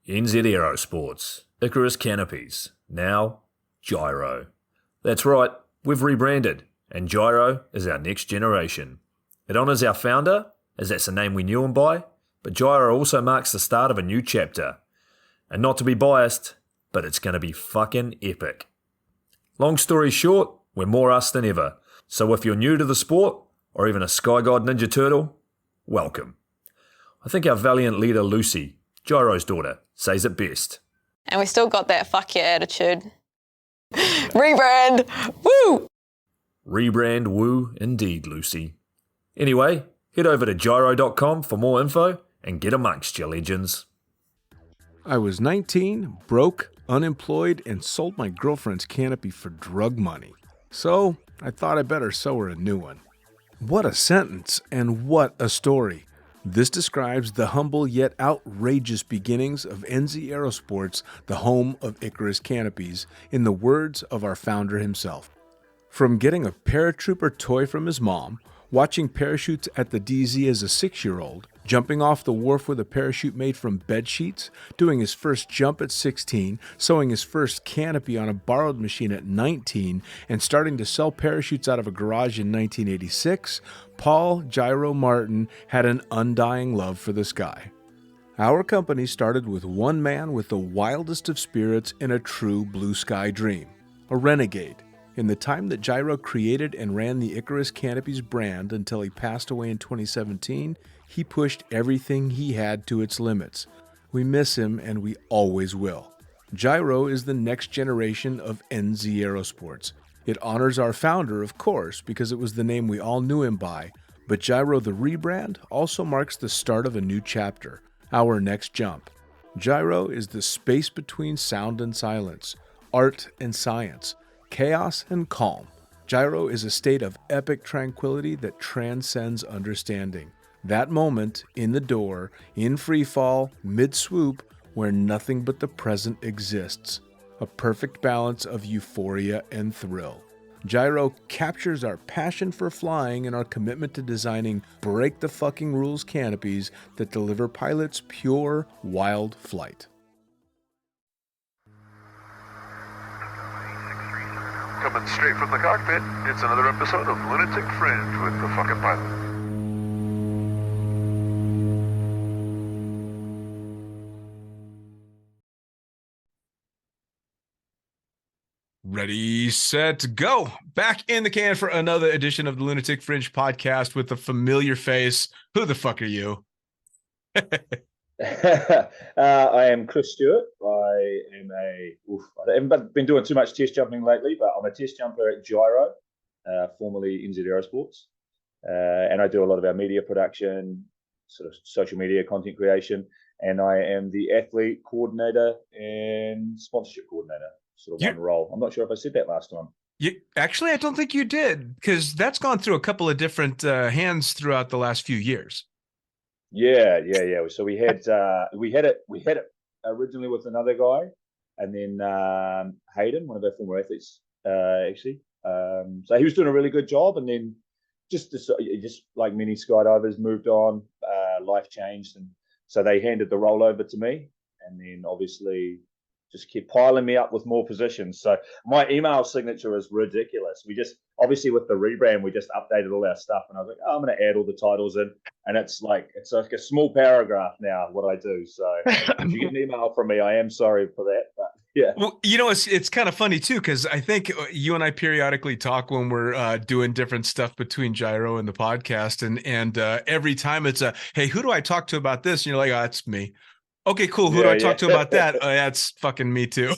NZ Aerosports, Icarus Canopies, now Jyro. That's right, we've rebranded, and Jyro is our next generation. It honours our founder, as that's the name we knew him by, but Jyro also marks the start of a new chapter. And not to be biased, but it's going to be fucking epic. Long story short, we're more us than ever, so if you're new to the sport, or even a Sky God Ninja Turtle, welcome. I think our valiant leader Lucy, Jyro's daughter, says it best. And we still got that fuck yeah attitude. Rebrand! Woo! Rebrand woo indeed, Lucy. Anyway, head over to Jyro.com for more info and get amongst your legends. I was 19, broke, unemployed, and sold my girlfriend's canopy for drug money. So I thought I better sew her a new one. What a sentence, and what a story. This describes the humble yet outrageous beginnings of NZ Aerosports, the home of Icarus Canopies, in the words of our founder himself. From getting a paratrooper toy from his mom, watching parachutes at the DZ as a 6-year-old, jumping off the wharf with a parachute made from bed sheets, doing his first jump at 16, sewing his first canopy on a borrowed machine at 19, and starting to sell parachutes out of a garage in 1986, Paul Jyro Martin had an undying love for the sky. Our company started with one man with the wildest of spirits and a true blue sky dream, a renegade. In the time that Jyro created and ran the Icarus Canopies brand until he passed away in 2017, he pushed everything he had to its limits. We miss him, and we always will. Jyro is the next generation of NZ Aerosports. It honors our founder, of course, because it was the name we all knew him by, but Jyro the rebrand also marks the start of a new chapter, our next jump. Jyro is the space between sound and silence, art and science, chaos and calm. Jyro is a state of epic tranquility that transcends understanding. That moment, in the door, in free fall, mid-swoop, where nothing but the present exists. A perfect balance of euphoria and thrill. Jyro captures our passion for flying and our commitment to designing break-the-fucking-rules canopies that deliver pilots pure, wild flight. Coming straight from the cockpit, it's another episode of Lunatic Fringe with the fucking pilot. Ready, set, go! Back in the can for another edition of the Lunatic Fringe podcast with a familiar face. Who the fuck are you? I am Chris Stewart. I haven't been doing too much test jumping lately, but I'm a test jumper at Jyro, formerly NZ Aerosports. And I do a lot of our media production, sort of social media content creation, and I am the athlete coordinator and sponsorship coordinator, sort of one role. I'm not sure if I said that last time. Actually, I don't think you did, because that's gone through a couple of different hands throughout the last few years. Yeah. So we had it originally with another guy, and then Hayden, one of our former athletes, actually. So he was doing a really good job, and then just like many skydivers, moved on. Life changed, and so they handed the role over to me, and then obviously just kept piling me up with more positions. So my email signature is ridiculous. We just, obviously with the rebrand, we just updated all our stuff, and I was like, I'm going to add all the titles in, and it's like a small paragraph now, what I do. So if you get an email from me, I am sorry for that, but yeah. Well, it's kind of funny too, because I think you and I periodically talk when we're doing different stuff between Jyro and the podcast, and every time it's hey, who do I talk to about this? And you're like, oh, it's me. Okay, cool. Who do I talk to about that? Oh, yeah, it's fucking me too.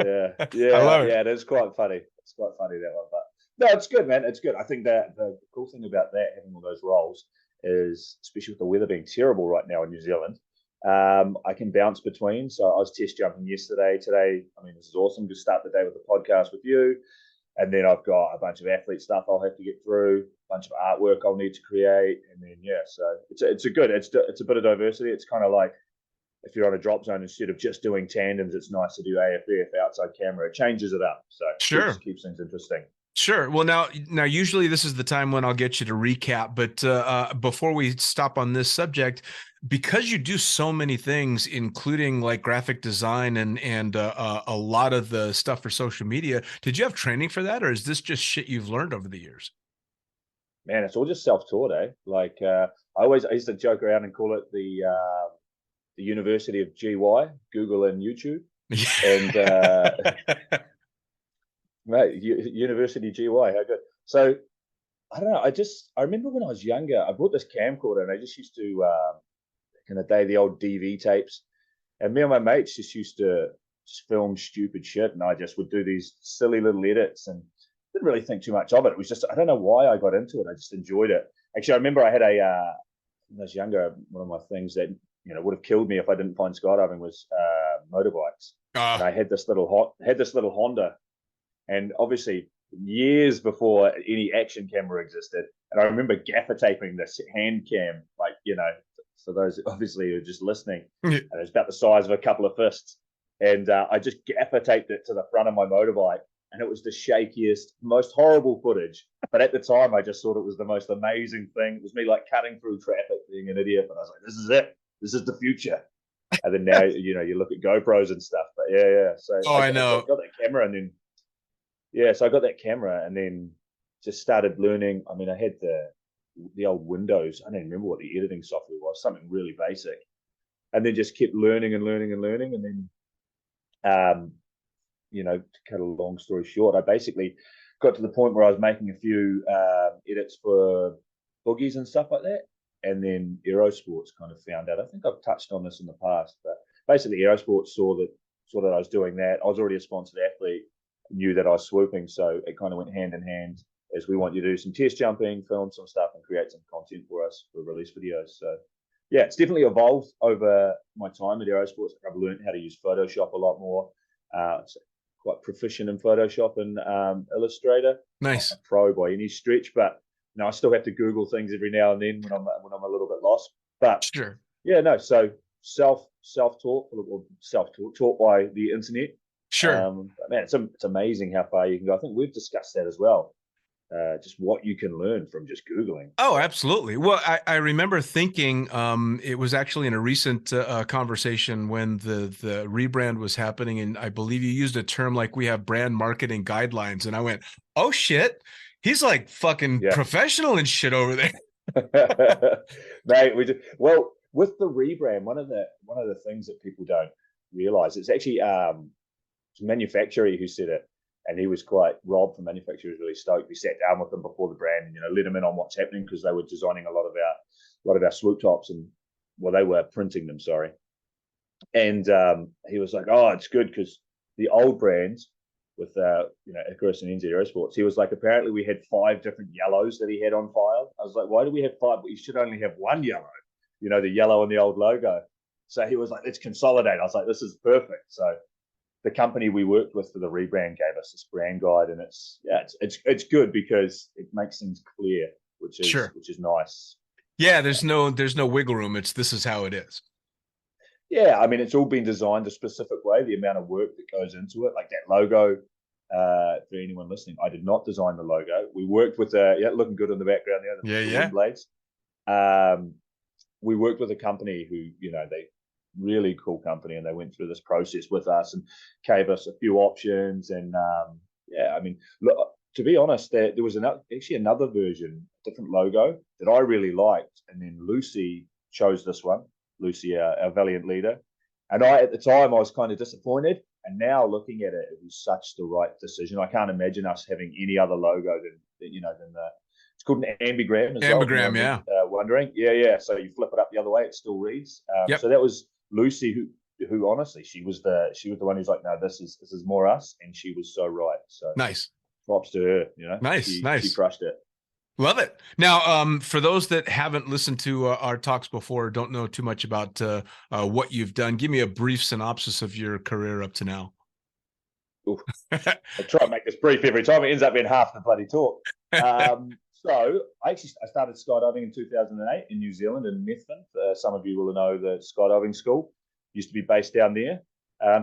yeah. I love it. Yeah, it is quite funny. It's quite funny, that one. But no, it's good, man. It's good. I think that the cool thing about that, having all those roles, is, especially with the weather being terrible right now in New Zealand, I can bounce between. So I was test jumping yesterday. Today, I mean, this is awesome to start the day with a podcast with you. And then I've got a bunch of athlete stuff I'll have to get through, a bunch of artwork I'll need to create, and then so it's a bit of diversity. It's kind of like if you're on a drop zone, instead of just doing tandems, it's nice to do AFF, outside camera. It changes it up, so Sure. keeps things interesting. Sure. Well, now, usually this is the time when I'll get you to recap. But before we stop on this subject, because you do so many things, including like graphic design and a lot of the stuff for social media, did you have training for that, or is this just shit you've learned over the years? Man, it's all just self-taught, eh? Like I used to joke around and call it the University of GY, Google and YouTube, and. Mate, University GY, how good. So I don't know. I remember when I was younger, I bought this camcorder and I just used to back in the day, the old DV tapes, and me and my mates just used to just film stupid shit, and I just would do these silly little edits and didn't really think too much of it. It was just, I don't know why I got into it. I just enjoyed it. Actually, I remember I had when I was younger, one of my things that would have killed me if I didn't find skydiving was motorbikes. And I had this little Honda. And obviously, years before any action camera existed, and I remember gaffer taping this hand cam, like, for those obviously who are just listening, and it was about the size of a couple of fists. And I just gaffer taped it to the front of my motorbike, and it was the shakiest, most horrible footage. But at the time, I just thought it was the most amazing thing. It was me like cutting through traffic, being an idiot, but I was like, this is it. This is the future. And then now, you look at GoPros and stuff. But yeah. So I know. I got that camera, and then. So I got that camera and then just started learning. I mean, I had the old Windows. I don't even remember what the editing software was, something really basic. And then just kept learning. And then, to cut a long story short, I basically got to the point where I was making a few edits for boogies and stuff like that. And then Aerosports kind of found out. I think I've touched on this in the past, but basically Aerosports saw that I was doing that. I was already a sponsored athlete. Knew that I was swooping, so it kind of went hand in hand as we want you to do some test jumping, film some stuff, and create some content for us for release videos. So yeah, it's definitely evolved over my time at Aerosports. I've learned how to use Photoshop a lot more. It's quite proficient in Photoshop and Illustrator. Nice. Not a pro by any stretch, but I still have to Google things every now and then when I'm a little bit lost. But sure. Yeah, no. So self-taught by the internet. Sure. Man, it's amazing how far you can go. I think we've discussed that as well. Just what you can learn from just Googling. Oh, absolutely. Well, I remember thinking it was actually in a recent conversation when the rebrand was happening, and I believe you used a term like we have brand marketing guidelines, and I went, oh shit, he's like fucking professional and shit over there. Mate, well, with the rebrand, one of the things that people don't realize, it's actually a manufacturer who said it, and he was quite. Rob from manufacturer was really stoked. We sat down with them before the brand and let them in on what's happening, because they were designing a lot of our swoop tops, and they were printing them. Sorry, and he was like, "Oh, it's good because the old brands with Icarus and NZ Aerosports, he was like, apparently we had 5 different yellows that he had on file." I was like, "Why do we have 5? But you should only have one yellow, the yellow and the old logo." So he was like, "Let's consolidate." I was like, "This is perfect." So the company we worked with for the rebrand gave us this brand guide, and it's good because it makes things clear, which is nice. Yeah, there's no wiggle room. This is how it is. Yeah, I mean, it's all been designed a specific way. The amount of work that goes into it, like that logo. For anyone listening, I did not design the logo. We worked with looking good in the background there. The blades. We worked with a company who they. Really cool company, and they went through this process with us and gave us a few options. And I mean, look, to be honest, there was another version, different logo that I really liked, and then Lucy chose this one. Lucy, our valiant leader, and at the time I was kind of disappointed, and now looking at it, it was such the right decision. I can't imagine us having any other logo than the. It's called an ambigram. Ambigram, yeah. Wondering, yeah. So you flip it up the other way, it still reads. So that was Lucy, who honestly, she was the one who's like, no, this is more us, and she was so right. So nice, props to her. Nice. She crushed it. Love it. Now, for those that haven't listened to our talks before, don't know too much about what you've done, give me a brief synopsis of your career up to now. I try to make this brief every time. It ends up being half the bloody talk. So I started skydiving in 2008 in New Zealand in Methven. Some of you will know the skydiving school. Used to be based down there.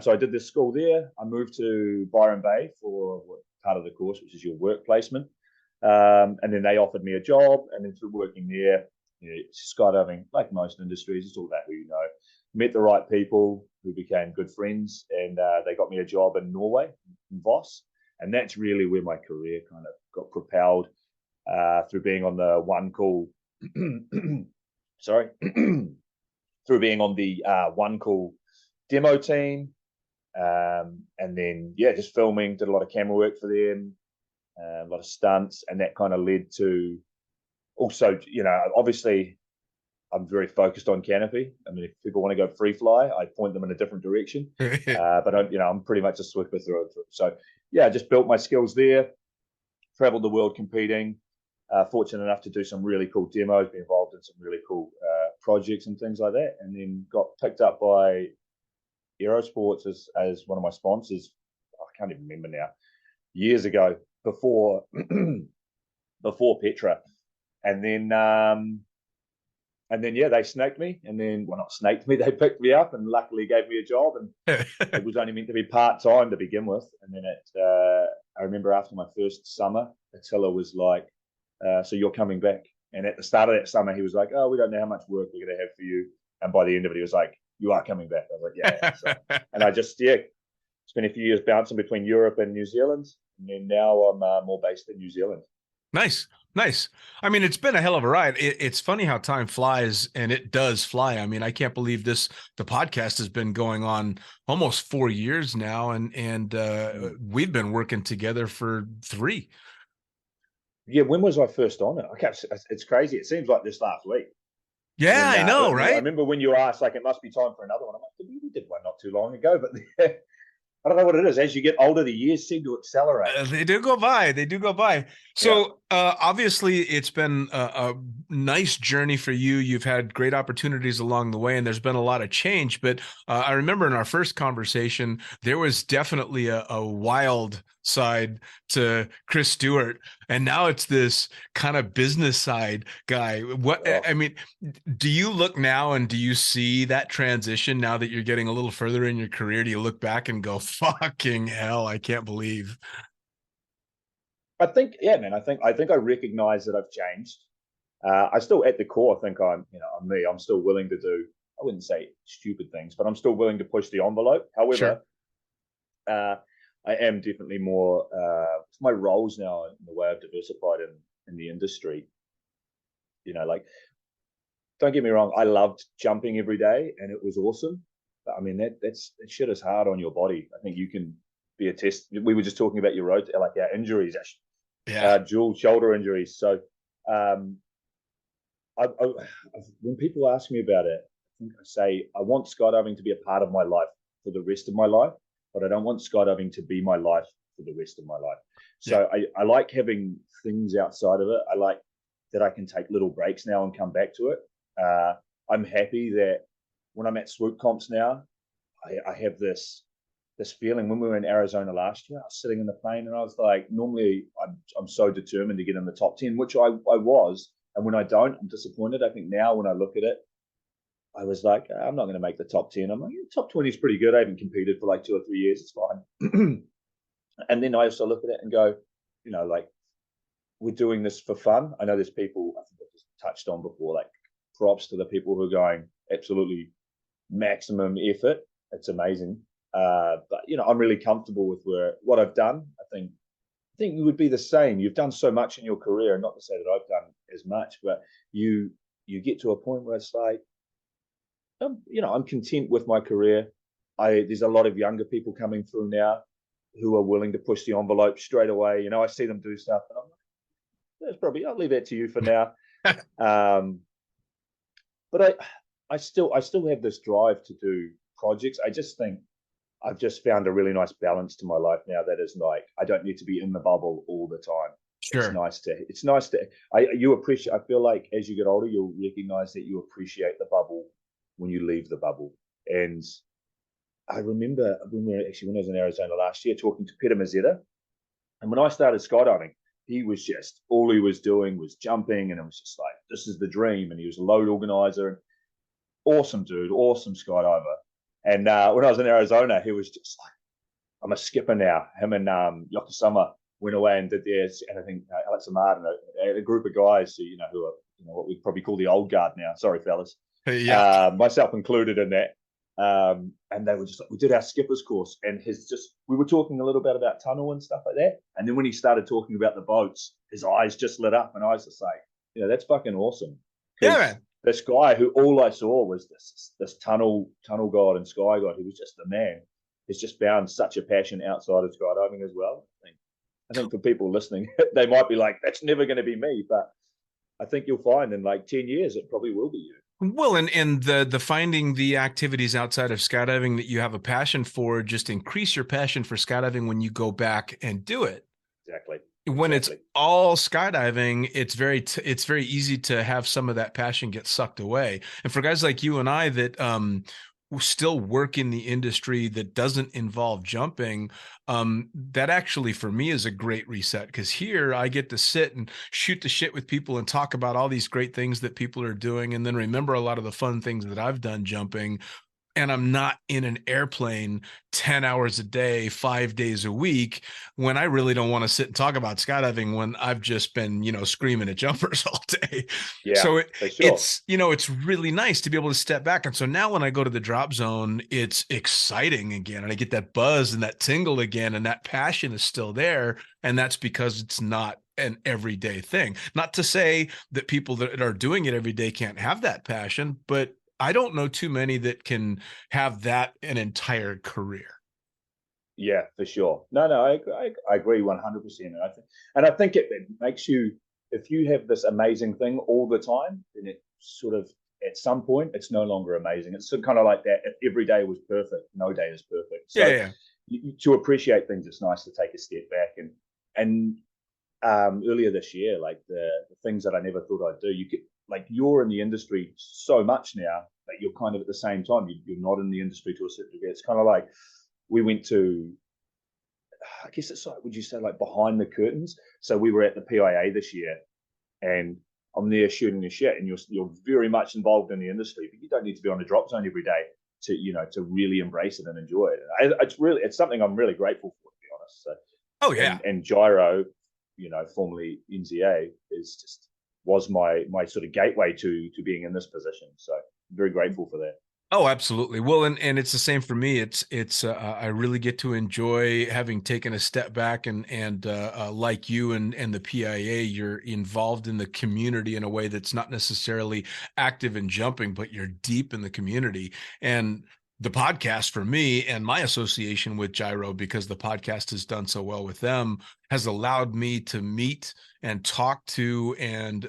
So I did this school there. I moved to Byron Bay for part of the course, which is your work placement. And then they offered me a job. And then through working there, skydiving, like most industries, it's all about who you know. Met the right people who became good friends, and they got me a job in Norway, in Voss. And that's really where my career kind of got propelled through being on the one call. Sorry. Through being on the one call demo team. And then, just filming, did a lot of camera work for them, a lot of stunts. And that kind of led to also, obviously, I'm very focused on canopy. I mean, if people want to go free fly, I point them in a different direction. But I'm pretty much a swiffer through and through. So I just built my skills there, traveled the world competing, fortunate enough to do some really cool demos, be involved in some really cool projects and things like that. And then got picked up by Jyro Sports as one of my sponsors. I can't even remember now, years ago, before Petra. And then, they snaked me, and then, well, not snaked me, they picked me up and luckily gave me a job. And it was only meant to be part-time to begin with. And then I remember after my first summer, Attila was like, so you're coming back. And at the start of that summer, he was like, oh, we don't know how much work we're going to have for you. And by the end of it, he was like, you are coming back. I was like, yeah. So, and I just, spent a few years bouncing between Europe and New Zealand. And then now I'm more based in New Zealand. Nice. I mean, it's been a hell of a ride. It's funny how time flies, and it does fly. I mean, I can't believe the podcast has been going on almost 4 years now, and we've been working together for 3. Yeah, when was I first on it? It's crazy. It seems like this last week. Yeah, I know, right? I remember when you asked, like, it must be time for another one. I'm like, we did one not too long ago, but I don't know what it is. As you get older, the years seem to accelerate. They do go by. So obviously, it's been a nice journey for you. You've had great opportunities along the way, and there's been a lot of change. But I remember in our first conversation, there was definitely a wild side to Chris Stewart, and now it's this kind of business side guy. I mean, do you look now and do you see that transition now that you're getting a little further in your career? Do you look back and go, fucking hell, I can't believe? I think, man, I think I recognize that I've changed. I still, at the core, think I'm me. I'm still willing to do, I wouldn't say stupid things, but I'm still willing to push the envelope. However, I am definitely more, my roles now in the way I've diversified in the industry. Like, don't get me wrong, I loved jumping every day and it was awesome. But I mean, that shit is hard on your body. I think you can be a test. We were just talking about your road, like our injuries, dual shoulder injuries. So when people ask me about it, I think I say I want skydiving to be a part of my life for the rest of my life, but I don't want skydiving to be my life for the rest of my life. So I like having things outside of it. I like that I can take little breaks now and come back to it. I'm happy that when I'm at swoop comps now, I have this feeling. When we were in Arizona last year, I was sitting in the plane and I was like, normally I'm so determined to get in the top 10, which I was. And when I don't, I'm disappointed. I think now when I look at it, I was like, I'm not going to make the top 10. I'm like, top 20 is pretty good. I haven't competed for like 2 or 3 years. It's fine. And then I also look at it and go, like, we're doing this for fun. I know there's people, I think I've just touched on before, like, props to the people who are going absolutely maximum effort. It's amazing. But I'm really comfortable with what I've done. I think you would be the same. You've done so much in your career, and not to say that I've done as much, but you get to a point where it's like, I'm content with my career. There's a lot of younger people coming through now who are willing to push the envelope straight away. I see them do stuff, and I'm like, I'll leave that to you for now. But I still have this drive to do projects. I just think I've just found a really nice balance to my life now that is like, I don't need to be in the bubble all the time. Sure. It's nice to, I feel like as you get older, you'll recognize that you appreciate the bubble when you leave the bubble. And I remember when I was in Arizona last year talking to Peter Mazzetta. And when I started skydiving, he was just, all he was doing was jumping, and it was just like, this is the dream. And he was a load organizer. Awesome dude, awesome skydiver. And when I was in Arizona, he was just like, I'm a skipper now. Him and Yokosuka went away and did theirs. And I think Alex Amard and a group of guys who, who are, what we'd probably call the old guard now. Sorry, fellas. Yeah. Myself included in that. And they were just like, we did our skipper's course, and we were talking a little bit about tunnel and stuff like that. And then when he started talking about the boats, his eyes just lit up, and I was just like, that's fucking awesome. Yeah, man. This guy who all I saw was this tunnel god and sky god, who was just the man, has just found such a passion outside of skydiving as well. I think for people listening, they might be like, that's never going to be me, but I think you'll find in like 10 years, it probably will be you. Well, and the finding the activities outside of skydiving that you have a passion for just increase your passion for skydiving when you go back and do it. Exactly. When it's all skydiving, it's very easy to have some of that passion get sucked away. And for guys like you and I that still work in the industry that doesn't involve jumping, that actually for me is a great reset, because here I get to sit and shoot the shit with people and talk about all these great things that people are doing, and then remember a lot of the fun things that I've done jumping. And I'm not in an airplane 10 hours a day, 5 days a week, when I really don't want to sit and talk about skydiving when I've just been, screaming at jumpers all day. Yeah, so it's, it's really nice to be able to step back. And so now when I go to the drop zone, it's exciting again. And I get that buzz and that tingle again. And that passion is still there. And that's because it's not an everyday thing. Not to say that people that are doing it every day can't have that passion, but I don't know too many that can have that an entire career. Yeah, for sure. No, I agree 100%. And I think it makes you, if you have this amazing thing all the time, then it sort of, at some point, it's no longer amazing. It's kind of like that. If every day was perfect, no day is perfect. So to appreciate things, it's nice to take a step back. And earlier this year, like the things that I never thought I'd do, you could, like, you're in the industry so much now that you're kind of at the same time, you're not in the industry to a certain degree. It's kind of like we went to, I guess it's like, would you say, like behind the curtains? So we were at the PIA this year, and I'm there shooting the shit, and you're very much involved in the industry, but you don't need to be on the drop zone every day to really embrace it and enjoy it. It's something I'm really grateful for, to be honest. So, oh yeah, and Jyro, formerly NZA, was my sort of gateway to being in this position. So I'm very grateful for that. Oh, absolutely. Well, and it's the same for me. It's I really get to enjoy having taken a step back and like you and the PIA, you're involved in the community in a way that's not necessarily active in jumping, but you're deep in the community. And the podcast for me and my association with Jyro, because the podcast has done so well with them, has allowed me to meet and talk to and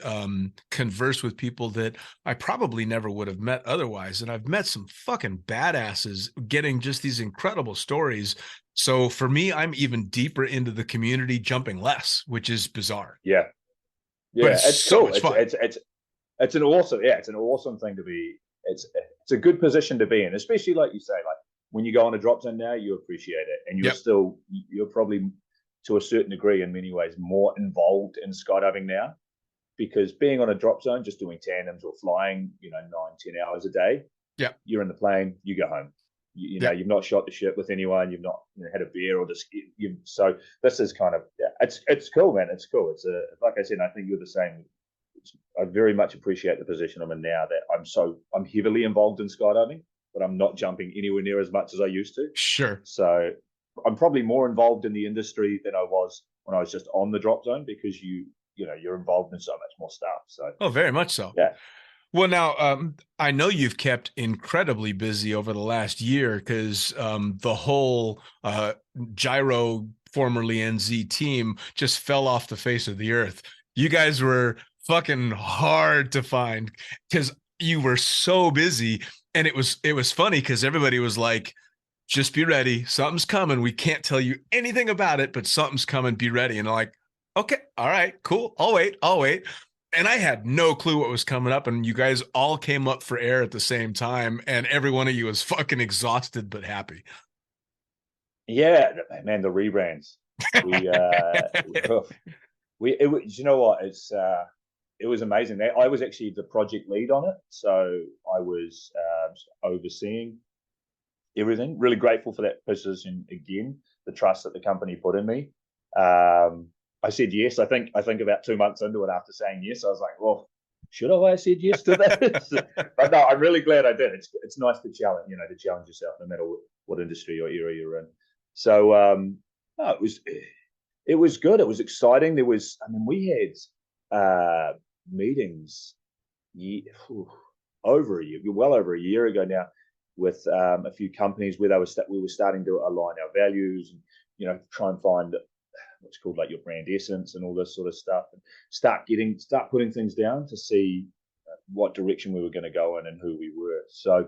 converse with people that I probably never would have met otherwise. And I've met some fucking badasses getting just these incredible stories. So for me, I'm even deeper into the community, jumping less, which is bizarre. Yeah. But it's cool. It's an awesome thing to be. It's a good position to be in, especially like you say, like when you go on a drop zone now, you appreciate it, and you're probably to a certain degree in many ways more involved in skydiving now, because being on a drop zone, just doing tandems or flying, 9-10 hours a day, you're in the plane, you go home. You've not shot the shit with anyone, you've not had a beer or just so this is kind of it's cool, man. It's cool. It's like I said, I think you're the same. I very much appreciate the position I'm in now, that I'm heavily involved in skydiving, but I'm not jumping anywhere near as much as I used to. Sure. So I'm probably more involved in the industry than I was when I was just on the drop zone, because you're involved in so much more stuff. So very much so. Yeah. Well, now I know you've kept incredibly busy over the last year, because the whole Jyro, formerly NZ team, just fell off the face of the earth. You guys were fucking hard to find because you were so busy, and it was funny because everybody was like, just be ready, something's coming, we can't tell you anything about it, but something's coming, be ready. And I'm like, okay, all right, cool, I'll wait. And I had no clue what was coming up, and you guys all came up for air at the same time, and every one of you was fucking exhausted but happy. Yeah, man, the rebrands. You know what? It was amazing. I was actually the project lead on it, so I was overseeing everything. Really grateful for that position again, the trust that the company put in me. I said yes. I think about 2 months into it, after saying yes, I was like, well, should have I said yes to this? But no, I'm really glad I did. It's nice to challenge, to challenge yourself, no matter what industry or area you're in. So no, it was good. It was exciting. We had meetings well over a year ago now, with a few companies where we were starting to align our values and try and find what's called like your brand essence and all this sort of stuff, and start putting things down to see what direction we were going to go in and who we were. So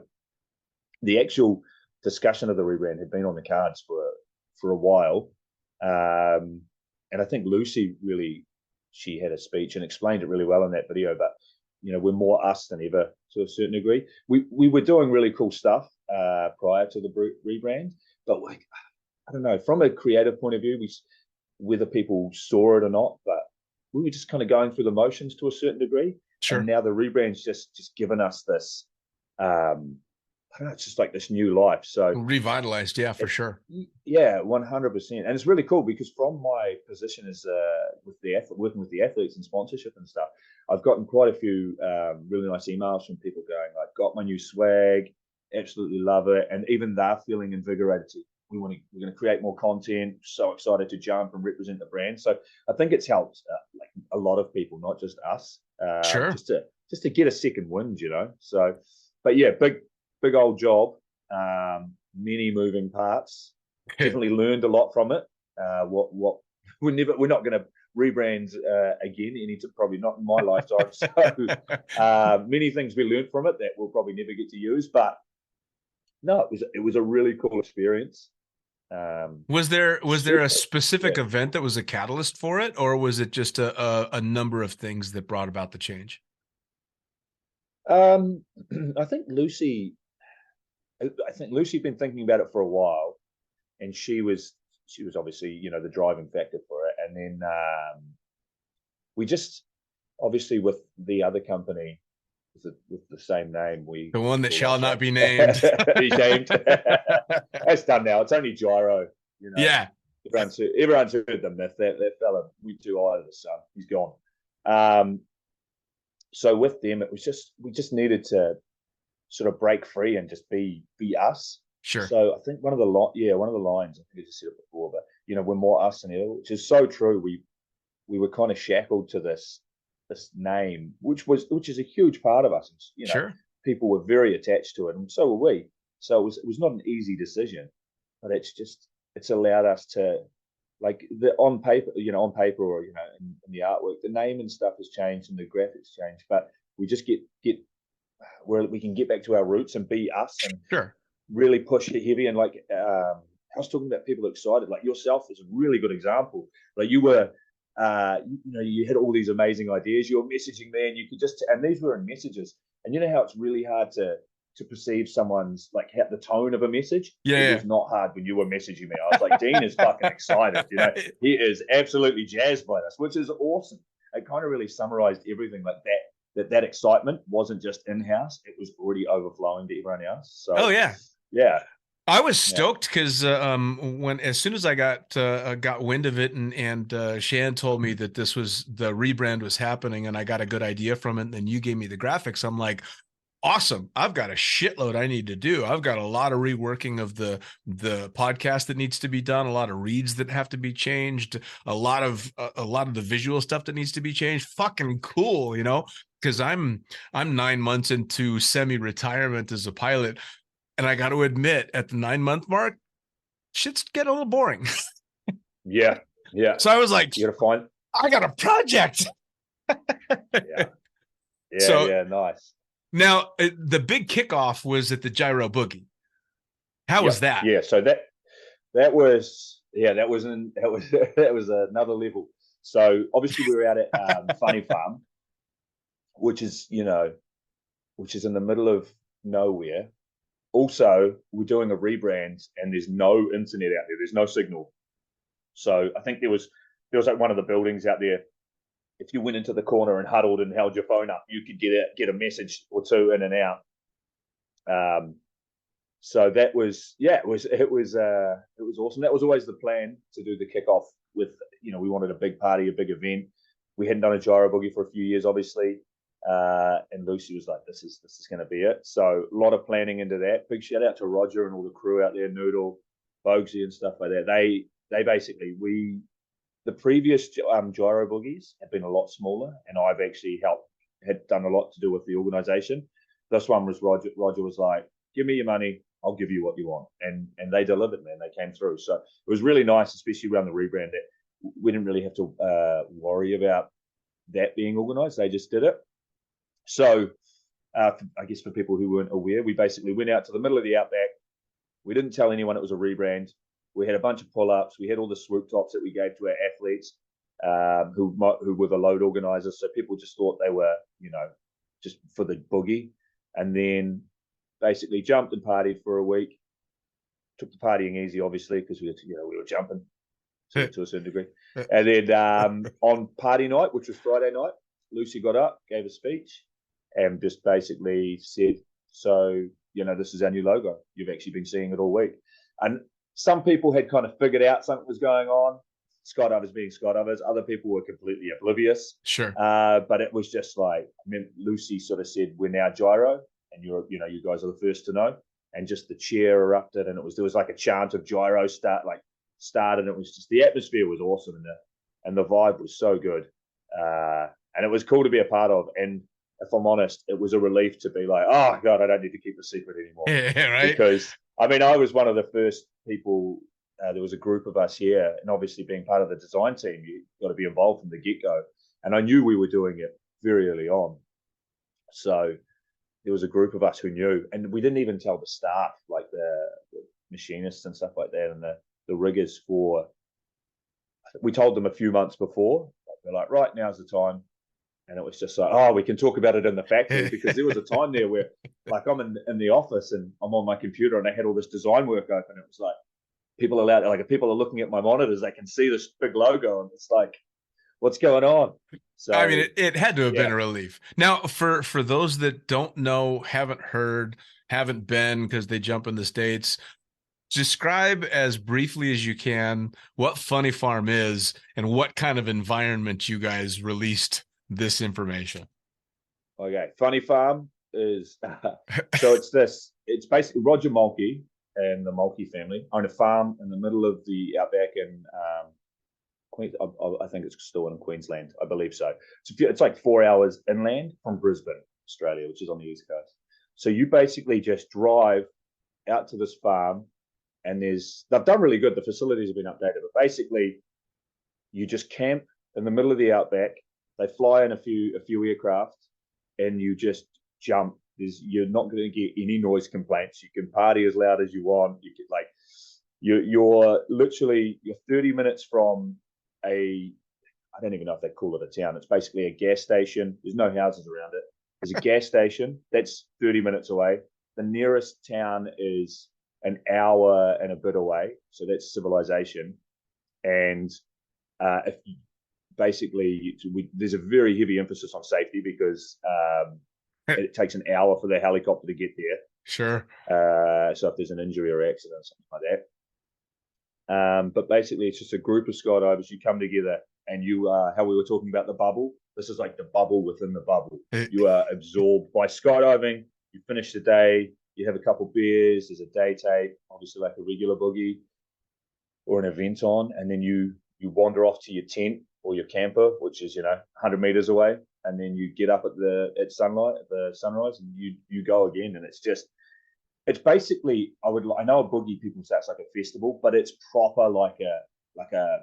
the actual discussion of the rebrand had been on the cards for a while, and I think Lucy she had a speech and explained it really well in that video. But we're more us than ever to a certain degree. We were doing really cool stuff prior to the rebrand, but I don't know, from a creative point of view, whether people saw it or not, but we were just kind of going through the motions to a certain degree. Sure. And now the rebrand's just given us this, I don't know, it's just like this new life. So Revitalized, yeah, for sure. Yeah, 100%. And it's really cool because from my position as working with the athletes and sponsorship and stuff, I've gotten quite a few really nice emails from people going like, got my new swag, absolutely love it, and even they're feeling invigorated to. We're going to create more content. So excited to jump and represent the brand. So I think it's helped like a lot of people, not just us. Sure. Just to get a second wind, So, but yeah, big old job. Many moving parts. Definitely learned a lot from it. What we're not going to rebrand again. Probably not in my lifetime. So many things we learned from it that we'll probably never get to use. But no, it was a really cool experience. Was there a specific event that was a catalyst for it, or was it just a number of things that brought about the change? I think Lucy had been thinking about it for a while, and she was obviously the driving factor for it. And then we just obviously with the other company with the same name, the one that shall not be named. That's done now. It's only Jyro. Yeah. Everyone's heard the myth. That fella went too high to the sun. He's gone. So with them, it was we just needed to sort of break free and just be us. Sure. So I think one of the lines, I think I just said it before, but we're more us than ever, which is so true. We were kind of shackled to this name, which is a huge part of us. Sure. People were very attached to it, and so were we. So it was not an easy decision, but it's allowed us to, like, on paper or in the artwork, the name and stuff has changed and the graphics changed, but we just get where we can get back to our roots and be us and sure. really push it heavy. And like I was talking about people excited, like yourself is a really good example. Like you were you had all these amazing ideas. You were messaging me, and you could and these were in messages. And you know how it's really hard to perceive someone's like the tone of a message. Yeah, it was not hard when you were messaging me. I was like, Dean is fucking excited. He is absolutely jazzed by this, which is awesome. It kind of really summarized everything like that. That excitement wasn't just in-house; it was already overflowing to everyone else. So, oh yeah. I was stoked because as soon as I got wind of it, and Shan told me that the rebrand was happening, and I got a good idea from it, and then you gave me the graphics, I'm like, awesome. I've got a shitload I need to do. I've got a lot of reworking of the podcast that needs to be done, a lot of reads that have to be changed, a lot of the visual stuff that needs to be changed. Fucking cool, because I'm 9 months into semi-retirement as a pilot. And I got to admit, at the 9-month mark, shit's getting a little boring. Yeah. So I was like, I got a project. Yeah, nice. Now, the big kickoff was at the Jyro Boogie. How was that? Yeah, so that was another level. So obviously we were out at Funny Farm, which is in the middle of nowhere. Also, we're doing a rebrand, and there's no internet out there. There's no signal. So I think there was like one of the buildings out there if you went into the corner and huddled and held your phone up, you could get a message or two in and out. So that was, it was awesome. That was always the plan, to do the kickoff with, we wanted a big party, a big event. We hadn't done a Jyro boogie for a few years, obviously. And Lucy was like, this is going to be it. So a lot of planning into that. Big shout out to Roger and all the crew out there, Noodle, Bogsy and stuff like that. They basically, the previous Jyro boogies have been a lot smaller, and I've actually had done a lot to do with the organization. This one was Roger was like, give me your money, I'll give you what you want. And they delivered, man. They came through. So it was really nice, especially around the rebrand, that we didn't really have to worry about that being organized. They just did it. So I guess for people who weren't aware, we basically went out to the middle of the outback. We didn't tell anyone it was a rebrand. We had a bunch of pull-ups. We had all the swoop tops that we gave to our athletes who were the load organizers. So people just thought they were, just for the boogie. And then basically jumped and partied for a week. Took the partying easy, obviously, because we were jumping to a certain degree. And then on party night, which was Friday night, Lucy got up, gave a speech, and just basically said, so, this is our new logo. You've actually been seeing it all week. And some people had kind of figured out something was going on. Skydivers being skydivers. Other people were completely oblivious. Sure. But it was just like, Lucy sort of said, we're now Jyro, and you guys are the first to know. And just the cheer erupted, and there was like a chant of Jyro started, and it was just, the atmosphere was awesome, and the vibe was so good. And it was cool to be a part of. And if I'm honest, it was a relief to be like, oh God, I don't need to keep a secret anymore. Yeah, right. Because I was one of the first people. There was a group of us here, and obviously being part of the design team, you got to be involved from the get-go. And I knew we were doing it very early on. So there was a group of us who knew, and we didn't even tell the staff, like the machinists and stuff like that, and the riggers we told them a few months before. They're like, right, now's the time. And it was just like, oh, we can talk about it in the factory, because there was a time there where, like, I'm in the office and I'm on my computer and I had all this design work open. It was like, people are looking at my monitors. They can see this big logo, and it's like, what's going on? So it had to have been a relief. Now, for those that don't know, haven't heard, haven't been, because they jump in the States, describe as briefly as you can what Funny Farm is and what kind of environment you guys released this information. Okay, Funny Farm is so it's basically Roger Mulkey and the Mulkey family own a farm in the middle of the outback in I think it's still in Queensland, I believe so. It's like 4 hours inland from Brisbane, Australia, which is on the east coast. So you basically just drive out to this farm, and they've done really good. The facilities have been updated, but basically you just camp in the middle of the outback. They fly in a few aircraft, and you just jump. You're not going to get any noise complaints. You can party as loud as you want. You can you're 30 minutes from I don't even know if they call it a town. It's basically a gas station. There's no houses around it. There's a gas station that's 30 minutes away. The nearest town is an hour and a bit away. So that's civilization. And there's a very heavy emphasis on safety, because it takes an hour for the helicopter to get there. Sure. So if there's an injury or accident or something like that. But basically, it's just a group of skydivers. You come together, and you how we were talking about the bubble. This is like the bubble within the bubble. You are absorbed by skydiving. You finish the day. You have a couple beers. There's a day tape, obviously like a regular boogie or an event on, and then you wander off to your tent or your camper, which is 100 meters away, and then you get up at sunlight, at the sunrise, and you go again, and it's basically, I know a boogie, people say it's like a festival, but it's proper like a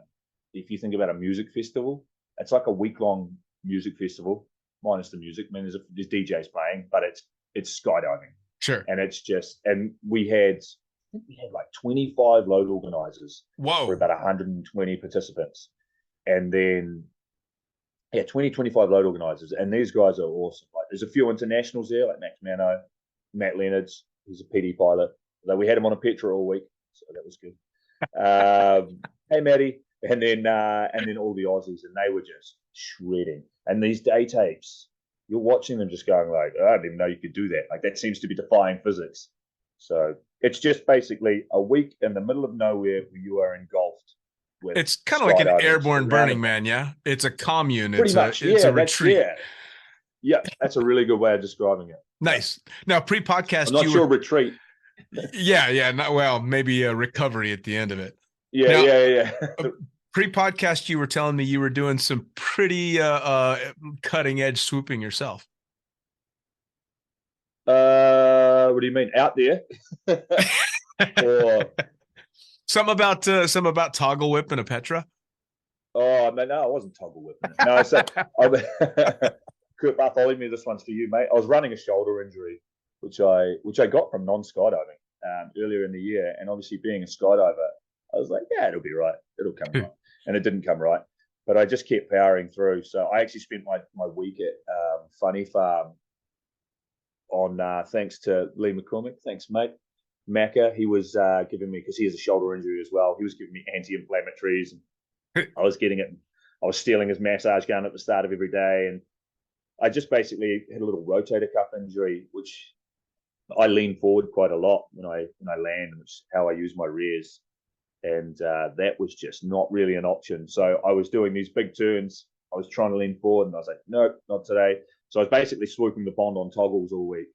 if you think about a music festival, it's like a week-long music festival, minus the music. I mean, there's DJs playing, but it's skydiving. Sure. And we had like 25 load organizers. Whoa. For about 120 participants. And then 25 load organizers, and these guys are awesome. Like, there's a few internationals there, like Max Mano, Matt Leonards, who's a PD pilot. Though we had him on a Petra all week, so that was good. Hey Matty, and then all the Aussies, and they were just shredding. And these day tapes, you're watching them just going like, I didn't even know you could do that. Like that seems to be defying physics. So it's just basically a week in the middle of nowhere where you are engulfed with. It's kind of like an skydiving airborne Burning surrounded- Man, yeah? It's a commune. Pretty It's much, it's yeah. a retreat. Yeah, that's a really good way of describing it. Nice. Now, pre-podcast, I'm not sure retreat. Yeah. Well, maybe a recovery at the end of it. Yeah, Now- yeah. Pre-podcast, you were telling me you were doing some pretty cutting-edge swooping yourself. What do you mean? Out there? Or Some about toggle whipping a Petra. oh no, I wasn't toggle whipping it. No, so Kurt Bartholomew, this one's for you, mate. I was running a shoulder injury, which I got from non-skydiving earlier in the year, and obviously being a skydiver, I was like, yeah, it'll be right, it'll come right, and it didn't come right, but I just kept powering through. So I actually spent my week at Funny Farm on thanks to Lee McCormick, thanks mate. Macca, he was giving me, because he has a shoulder injury as well, he was giving me anti-inflammatories, and I was getting it. I was stealing his massage gun at the start of every day, and I just basically had a little rotator cuff injury, which I lean forward quite a lot when I land, and it's how I use my rears, and that was just not really an option. So I was doing these big turns. I was trying to lean forward, and I was like, nope, not today. So I was basically swooping the pond on toggles all week.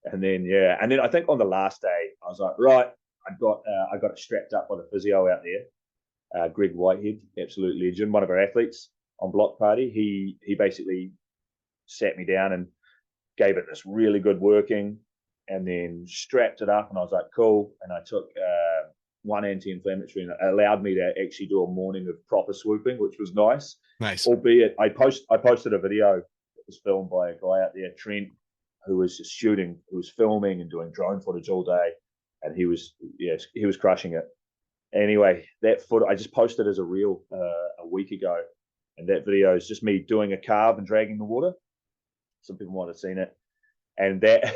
And then I think on the last day, I was like, right, I got it strapped up by the physio out there, Greg Whitehead, absolute legend, one of our athletes on Block Party. He basically sat me down and gave it this really good working, and then strapped it up, and I was like, cool. And I took one anti-inflammatory, and it allowed me to actually do a morning of proper swooping, which was nice. Nice. Albeit I posted a video that was filmed by a guy out there, Trent, who was just shooting, who was filming and doing drone footage all day, and he was crushing it. Anyway, that footage I just posted as a reel a week ago, and that video is just me doing a carve and dragging the water. Some people might have seen it. And that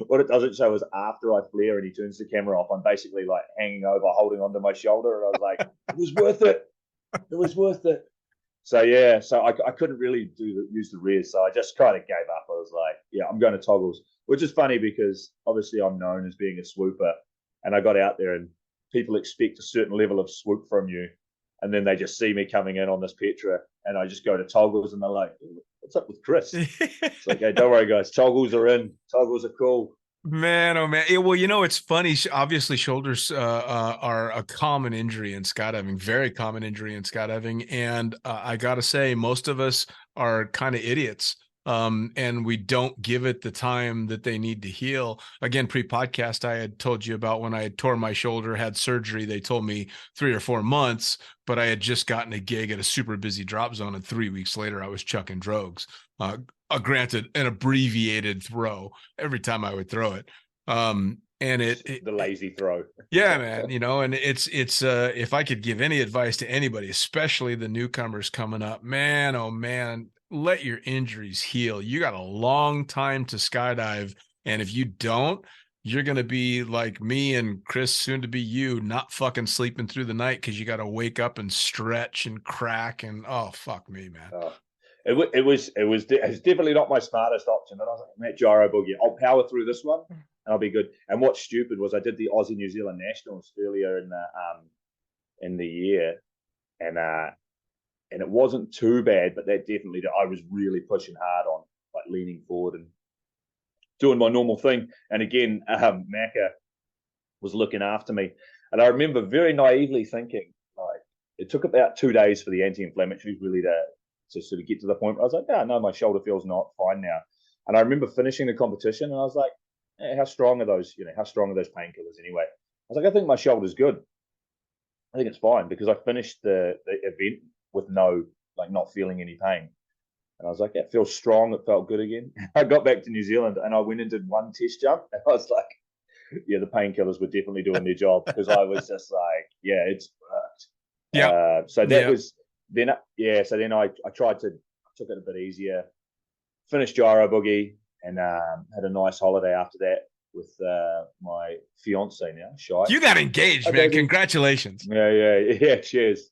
what it doesn't show is after I flare and he turns the camera off, I'm basically like hanging over, holding onto my shoulder, and I was like, it was worth it. It was worth it. So yeah, so I couldn't really use the rears, so I just kind of gave up. I was like, yeah, I'm going to toggles, which is funny because obviously I'm known as being a swooper, and I got out there and people expect a certain level of swoop from you, and then they just see me coming in on this Petra, and I just go to toggles, and they're like, what's up with Chris? It's like, hey, don't worry guys, toggles are in, toggles are cool. Man, oh man. Well, it's funny. Obviously, shoulders are a common injury in skydiving, very common injury in skydiving. And I got to say, most of us are kind of idiots. And we don't give it the time that they need to heal. Again, pre-podcast, I had told you about when I had tore my shoulder, had surgery. They told me 3 or 4 months, but I had just gotten a gig at a super busy drop zone. And 3 weeks later, I was chucking drogues. Granted, an abbreviated throw every time I would throw it. And it the lazy throw. Yeah, man. And it's if I could give any advice to anybody, especially the newcomers coming up, man, oh man, let your injuries heal. You got a long time to skydive. And if you don't, you're going to be like me and Chris, soon to be you, not fucking sleeping through the night because you got to wake up and stretch and crack. And oh, fuck me, man. It was definitely not my smartest option. And I was like, Jyro boogie, I'll power through this one and I'll be good. And what's stupid was I did the Aussie New Zealand Nationals earlier in the year, and it wasn't too bad, but that definitely I was really pushing hard on, like leaning forward and doing my normal thing. And again, Macca was looking after me, and I remember very naively thinking, like, it took about 2 days for the anti-inflammatories really to sort of get to the point where I was like, no, my shoulder feels not fine now. And I remember finishing the competition, and I was like, how strong are those? How strong are those painkillers anyway? I was like, I think my shoulder's good. I think it's fine, because I finished the event with not feeling any pain. And I was like, it feels strong. It felt good again. I got back to New Zealand and I went and did one test jump, and I was like, yeah, the painkillers were definitely doing their job, because I was just like, yeah, it's worked. Yeah. So that was then. Yeah. So then I took it a bit easier, finished Jyro boogie, and had a nice holiday after that with my fiance now, Shy. You got engaged, man. Congratulations. Yeah. Cheers.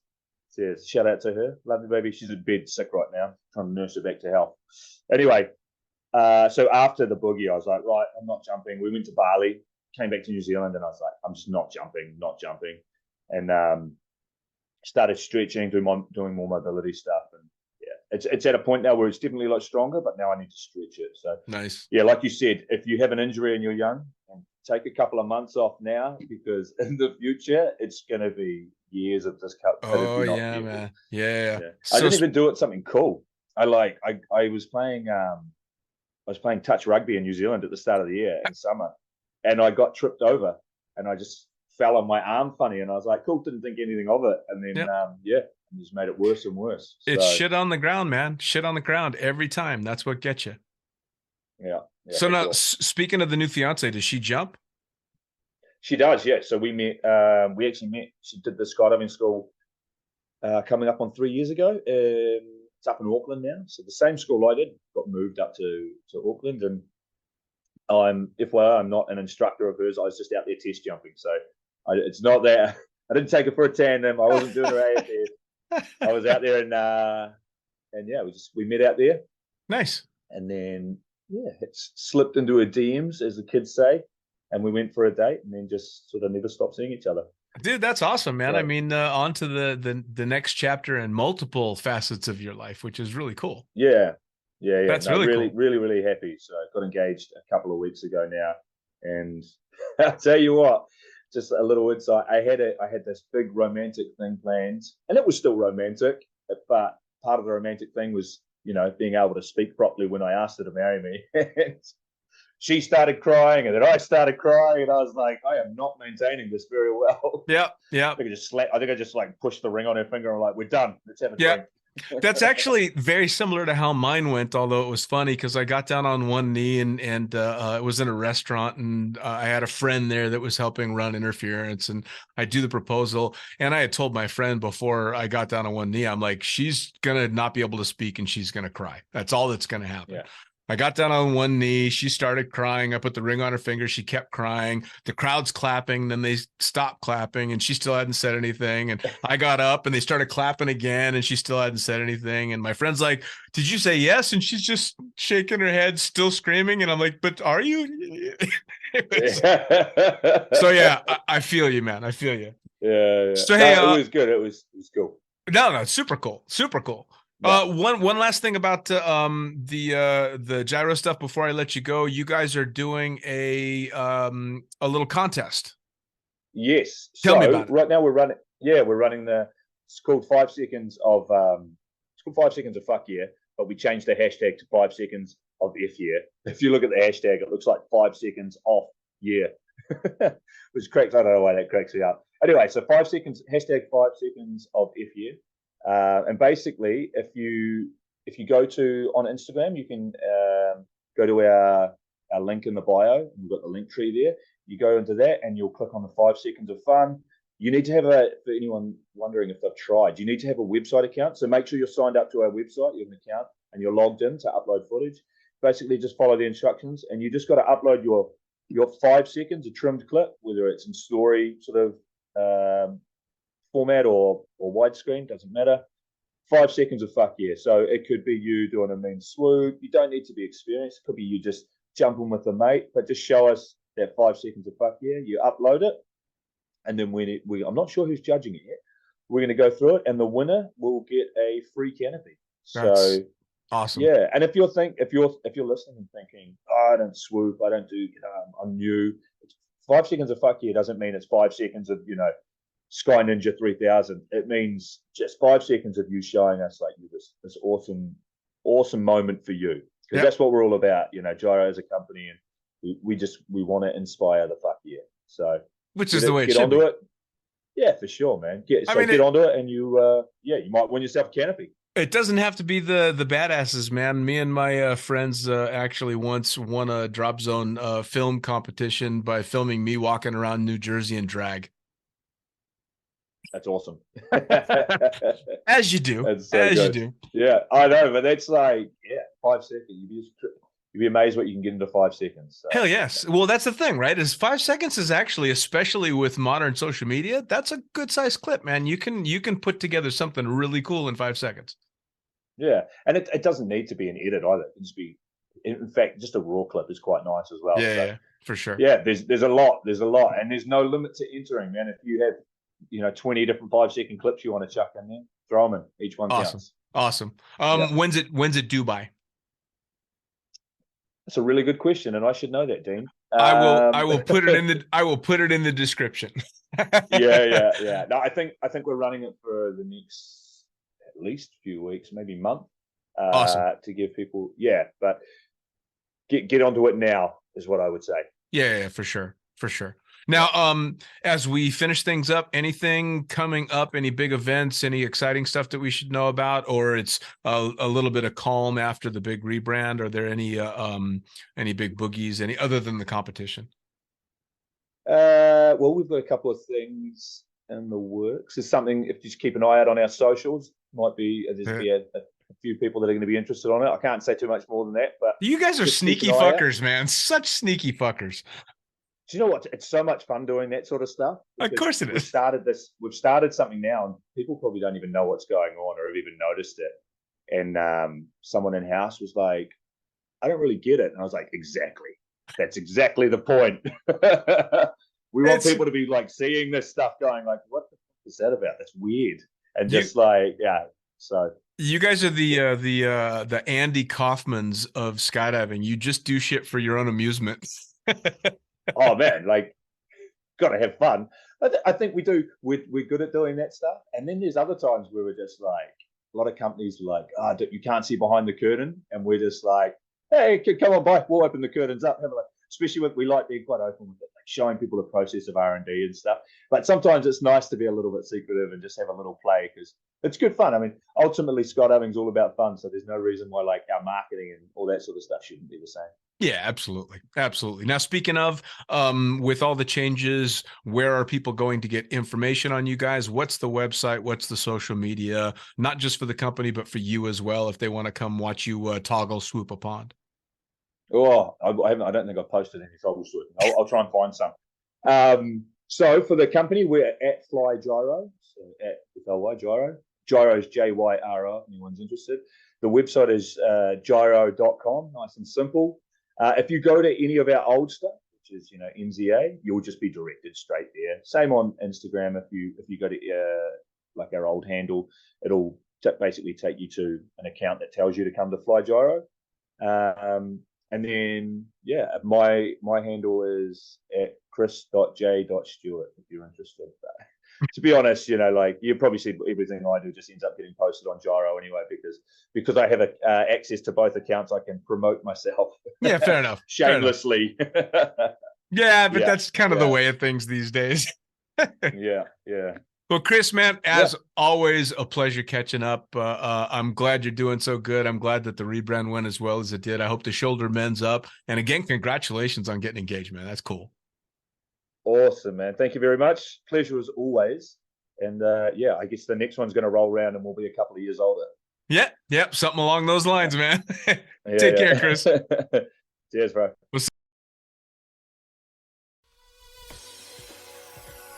Cheers. Shout out to her. Love you, baby. She's in bed sick right now, trying to nurse her back to health. Anyway, so after the boogie, I was like, right, I'm not jumping. We went to Bali, came back to New Zealand, and I was like, I'm just not jumping. And started stretching, doing more mobility stuff. And yeah, it's at a point now where it's definitely a lot stronger, but now I need to stretch it. So Nice. yeah, like you said, if you have an injury and you're young, take a couple of months off now, because in the future it's going to be years of discomfort. Oh yeah, man. Yeah. I didn't even do it something cool. I was playing touch rugby in New Zealand at the start of the year in summer, and I got tripped over and I just fell on my arm funny, and I was like, cool, didn't think anything of it, and then just made it worse and worse. It's shit on the ground, man. Shit on the ground every time. That's what gets you. Yeah. So now, speaking of the new fiance, does she jump? She does, yeah. So we met. We actually met. She did the skydiving school coming up on 3 years ago. It's up in Auckland now. So the same school I did got moved up to Auckland, and I'm not an instructor of hers. I was just out there test jumping. So it's not that I didn't take her for a tandem. I wasn't doing her AFS. I was out there, and yeah, we met out there. Nice. And then it's slipped into her DMs, as the kids say, and we went for a date, and then just sort of never stopped seeing each other. Dude, that's awesome, man. So, I mean, on to the next chapter and multiple facets of your life, which is really cool. Yeah. That's really cool. really happy. So I got engaged a couple of weeks ago now, and I'll tell you what, just a little insight. I had this big romantic thing planned, and it was still romantic, but part of the romantic thing was, being able to speak properly when I asked her to marry me. And she started crying, and then I started crying, and I was like, I am not maintaining this very well. Yeah. I think I just like pushed the ring on her finger, and I'm like, we're done. Let's have a drink. That's actually very similar to how mine went, although it was funny because I got down on one knee and it was in a restaurant, and I had a friend there that was helping run interference, and I do the proposal, and I had told my friend before I got down on one knee, I'm like, she's going to not be able to speak and she's going to cry. That's all that's going to happen. Yeah. I got down on one knee. She started crying. I put the ring on her finger. She kept crying. The crowd's clapping. Then they stopped clapping, and she still hadn't said anything. And I got up, and they started clapping again, and she still hadn't said anything. And my friend's like, "Did you say yes?" And she's just shaking her head, still screaming. And I'm like, "But are you?" So yeah, I feel you, man. I feel you. Yeah. So hey, it was good. It was cool. No, super cool. Yeah. One last thing about the Jyro stuff before I let you go. You guys are doing a little contest. Yes. Tell me about it. Right now we're running. Yeah, we're running it's called 5 seconds of fuck yeah, but we changed the hashtag to 5 seconds of F yeah. If you look at the hashtag, it looks like 5 seconds off yeah, which cracks. I don't know why that cracks me up. Anyway, so 5 seconds hashtag 5 seconds of F yeah. And basically, if you go on Instagram, you can go to our link in the bio, and we've got the link tree there. You go into that, and you'll click on the 5 seconds of fun. You need to have for anyone wondering if they've tried, you need to have a website account. So make sure you're signed up to our website, you have an account, and you're logged in to upload footage. Basically, just follow the instructions, and you just got to upload your 5 seconds, a trimmed clip, whether it's in story sort of format or widescreen, doesn't matter. 5 seconds of fuck yeah. So it could be you doing a mean swoop. You don't need to be experienced. It could be you just jumping with a mate, but just show us that 5 seconds of fuck yeah. You upload it, and then I'm not sure who's judging it yet. We're going to go through it, and the winner will get a free canopy. That's awesome. Yeah, and if you're listening and thinking, I don't swoop, I don't do, I'm new. 5 seconds of fuck yeah doesn't mean it's 5 seconds of Sky Ninja 3000. It means just 5 seconds of you showing us like this awesome moment for you, because that's what we're all about. Jyro as a company, and we want to inspire the fuck yeah. So which is the way it get should onto be. it. Yeah, for sure, man. Get onto it, and you might win yourself a canopy. It doesn't have to be the badasses, man. Me and my friends actually once won a drop zone film competition by filming me walking around New Jersey in drag. That's awesome. As you do. You do. Yeah, I know, but that's 5 seconds. you'd be amazed what you can get into 5 seconds. So. Hell yes. Well, that's the thing, right? Is 5 seconds is actually, especially with modern social media, that's a good sized clip, man. You can put together something really cool in 5 seconds. Yeah, and it doesn't need to be an edit either. It can just be, in fact, just a raw clip is quite nice as well. Yeah, for sure. Yeah, there's a lot, and there's no limit to entering, man. If you have 20 different 5-second clips you want to chuck in there, throw them in. Each one counts. Awesome. Yeah. When's it due by? That's a really good question, and I should know that, Dean. I will put it in the description. yeah. No, I think we're running it for the next at least few weeks, maybe month. Awesome. To give people, but get onto it now is what I would say. Yeah, for sure. Now, as we finish things up, anything coming up, any big events, any exciting stuff that we should know about, or it's a little bit of calm after the big rebrand? Are there any big boogies, any other than the competition? Well, we've got a couple of things in the works. There's something, if you just keep an eye out on our socials, might be a few people that are going to be interested on it. I can't say too much more than that, but you guys are sneaky fuckers, man. Such sneaky fuckers. Do you know what? It's so much fun doing that sort of stuff. Of course it is. We've started something now, and people probably don't even know what's going on or have even noticed it. And someone in house was like, I don't really get it. And I was like, exactly. That's exactly the point. We want people to be like seeing this stuff going like, what the fuck is that about? That's weird. And just so. You guys are the Andy Kaufmans of skydiving. You just do shit for your own amusement. Oh man, like, gotta have fun. I think we do. We're good at doing that stuff. And then there's other times where we're just like, a lot of companies are like, you can't see behind the curtain, and we're just like, hey, come on by, we'll open the curtains up. Have a look. Especially when we like being quite open with it, like showing people the process of R&D and stuff. But sometimes it's nice to be a little bit secretive and just have a little play, because it's good fun. I mean, ultimately, skydiving is all about fun, so there's no reason why like our marketing and all that sort of stuff shouldn't be the same. Yeah, absolutely. Now, speaking of, with all the changes, where are people going to get information on you guys? What's the website? What's the social media? Not just for the company, but for you as well, if they want to come watch you toggle swoop a pond. Oh, I don't think I've posted any toggle swoop. I'll try and find some. So for the company, we're at Fly Jyro, so at FLY Jyro. Jyro is Jyro, if anyone's interested. The website is jyro.com, nice and simple. If you go to any of our old stuff, which is NZA, you'll just be directed straight there. Same on Instagram. If you go to like our old handle, it'll basically take you to an account that tells you to come to Fly Jyro. And then my handle is at chris.j.stewart if you're interested. But to be honest, like you probably see everything I do just ends up getting posted on Jyro anyway, because I have access to both accounts. I can promote myself. Yeah, fair enough. Shamelessly. Yeah, but that's kind of the way of things these days. Yeah. Well, Chris, man, as always, a pleasure catching up. I'm glad you're doing so good. I'm glad that the rebrand went as well as it did. I hope the shoulder mends up. And again, congratulations on getting engaged, man. That's cool. Awesome, man. Thank you very much. Pleasure as always. And I guess the next one's going to roll around and we'll be a couple of years older. Yep. Something along those lines, man. Take care, Chris. Cheers, bro.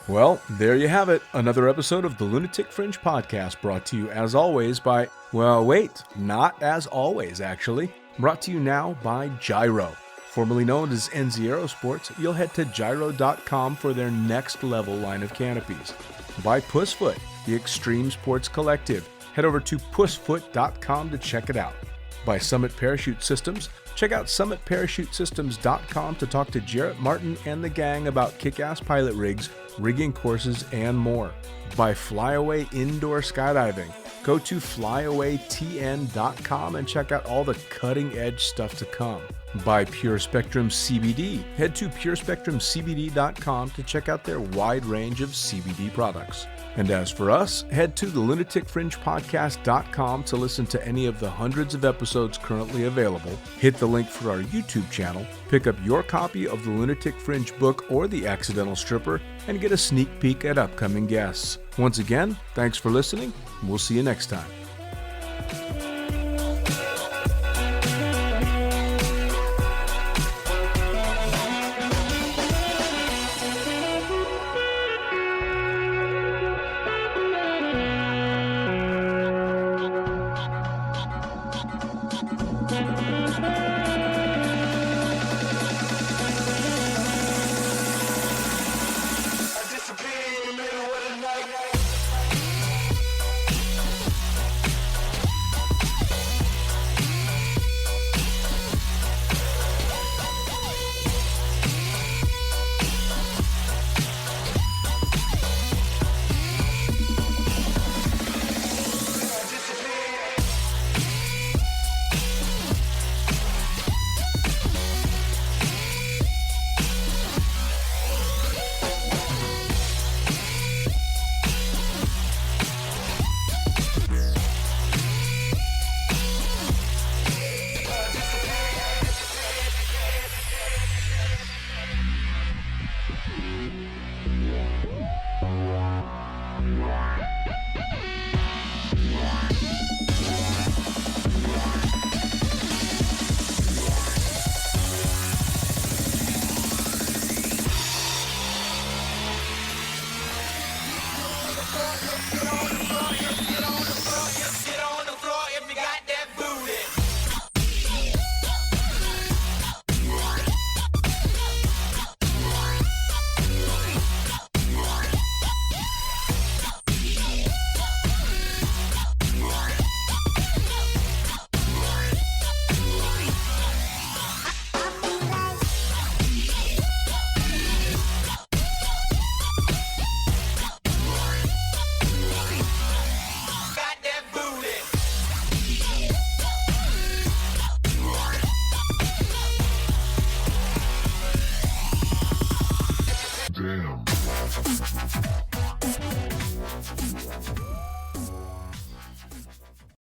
Well, there you have it. Another episode of the Lunatic Fringe podcast, brought to you as always by, well, wait, not as always, actually. Brought to you now by Jyro. Formerly known as NZ Aerosports, you'll head to Jyro.com for their next level line of canopies. By Pussfoot, the Extreme Sports Collective. Head over to pussfoot.com to check it out. By Summit Parachute Systems, check out summitparachutesystems.com to talk to Jarrett Martin and the gang about kick-ass pilot rigs, rigging courses, and more. By Flyaway Indoor Skydiving, go to flyawaytn.com and check out all the cutting-edge stuff to come. By Pure Spectrum CBD, head to purespectrumcbd.com to check out their wide range of CBD products. And as for us, head to the lunaticfringepodcast.com to listen to any of the hundreds of episodes currently available, hit the link for our YouTube channel, pick up your copy of the Lunatic Fringe book or The Accidental Stripper, and get a sneak peek at upcoming guests. Once again, thanks for listening. We'll see you next time.